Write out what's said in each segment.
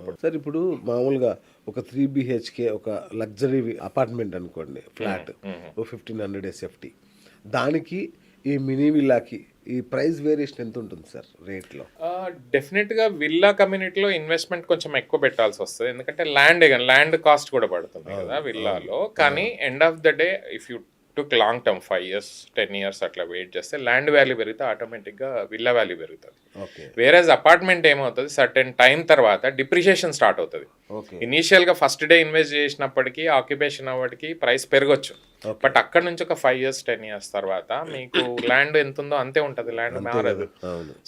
అప్పుడు. సార్ ఇప్పుడు మామూలుగా ఒక 3 బిహెచ్కే ఒక లగ్జరీ అపార్ట్మెంట్ అనుకోండి, ఫ్లాట్ ఓ 1500 ఎస్ఎఫ్టీ, దానికి ఈ మినీ విల్లాకి ఈ ప్రైస్ వేరియేషన్ ఎంత ఉంటుంది సార్ రేట్లో? డెఫినెట్గా విల్లా కమ్యూనిటీలో ఇన్వెస్ట్మెంట్ కొంచెం ఎక్కువ పెట్టాల్సి వస్తుంది, ఎందుకంటే ల్యాండ్ కాస్ట్ కూడా పడుతుంది కదా విల్లాలో. కానీ end of the day if you took long term 5 years 10 years అట్లా వెయిట్ చేస్తే ల్యాండ్ వాల్యూ పెరిగితే ఆటోమేటిక్గా విల్లా వాల్యూ పెరుగుతుంది. ఓకే. వేరేజ్ అపార్ట్మెంట్ ఏమవుతుంది, సర్టెన్ టైం తర్వాత డిప్రిషియేషన్ స్టార్ట్ అవుతుంది. ఓకే. ఇనీషియల్గా ఫస్ట్ డే ఇన్వెస్ట్ చేసినప్పటికీ ఆక్యుపేషన్ అవ్వడానికి ప్రైస్ పెరగచ్చు, బట్ అక్కడ నుంచి ఒక 5 years 10 years తర్వాత మీకు ల్యాండ్ ఎంత ఉందో అంతే ఉంటుంది, ల్యాండ్ మారదు.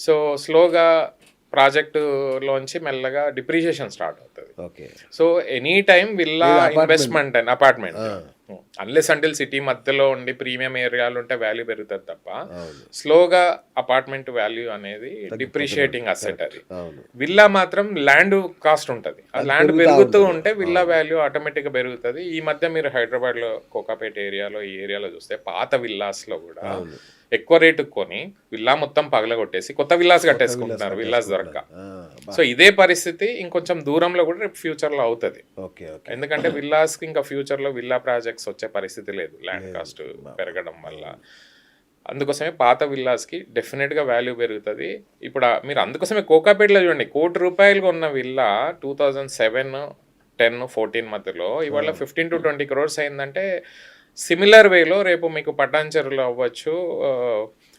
సో స్లోగా ప్రాజెక్టులోంచి మెల్లగా డిప్రిషియేషన్ స్టార్ట్ అవుతుంది. Okay. So any time villa investment and apartment unless until city మధ్యలో ఉండి ప్రీమియం ఏరియాలు ఉంటే వాల్యూ పెరుగుతుంది తప్ప స్లోగా అపార్ట్మెంట్ వాల్యూ అనేది డిప్రిషియేటింగ్ అసెట్. అది విల్లా మాత్రం ల్యాండ్ కాస్ట్ ఉంటుంది, ఆ ల్యాండ్ పెరుగుతూ ఉంటే విల్లా వాల్యూ ఆటోమేటిక్గా పెరుగుతుంది. ఈ మధ్య మీరు హైదరాబాద్లో కోకాపేట ఏరియాలో ఈ ఏరియాలో చూస్తే పాత విల్లాస్లో కూడా ఎక్కువ రేటు కొని విల్లా మొత్తం పగలగొట్టేసి కొత్త విల్లాస్ కట్టేసుకుంటున్నారు, విల్లాస్ దొరక. సో ఇదే పరిస్థితి ఇంకొంచెం దూరంలో కూడా రేపు ఫ్యూచర్లో అవుతుంది, ఎందుకంటే విల్లాస్కి ఇంకా ఫ్యూచర్లో విల్లా ప్రాజెక్ట్స్ వచ్చే పరిస్థితి లేదు ల్యాండ్ కాస్ట్ పెరగడం వల్ల. అందుకోసమే పాత విల్లాస్కి డెఫినెట్గా వాల్యూ పెరుగుతుంది. ఇప్పుడు మీరు అందుకోసమే కోకాపేటలో చూడండి, ₹1,00,00,000 ఉన్న విల్లా 2007, 10, 14 మధ్యలో ఇవాళ 15 to 20 crores అయిందంటే సిమిలర్ వేలో రేపు మీకు పటాన్చెరులో అవ్వచ్చు,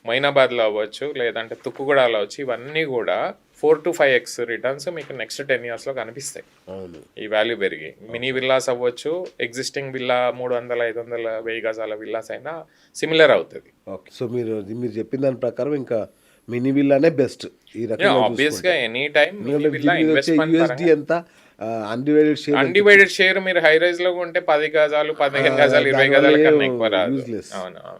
మైనాబాద్లో అవ్వచ్చు, లేదంటే తుక్కుగూడలో అవ్వచ్చు, ఇవన్నీ కూడా 4 to 5x రిటర్న్స్ మీకు నెక్స్ట్ 10 yearsలో కనిపిస్తాయి ఈ వాల్యూ పెరిగి. మినీ విల్లాస్ అవ్వచ్చు, ఎగ్జిస్టింగ్ విల్లా 300, 500, 1000 గజాల విల్లాస్ అయినా సిమిలర్ అవుతుంది. ఓకే. సో మీరు చెప్పిన దాని ప్రకారం ఇంకా మినీ విల్లానే బెస్ట్ ఈ రకంగా. ఆబ్వియస్గా any time mini villa investment ఎంత అన్డివైడెడ్ షేర్ మీరు హై రైజ్ లో ఉంటే 10 గజాలు 15 గజాలు 20 గజాల కన్నా ఎక్కువ రాదు. అవును.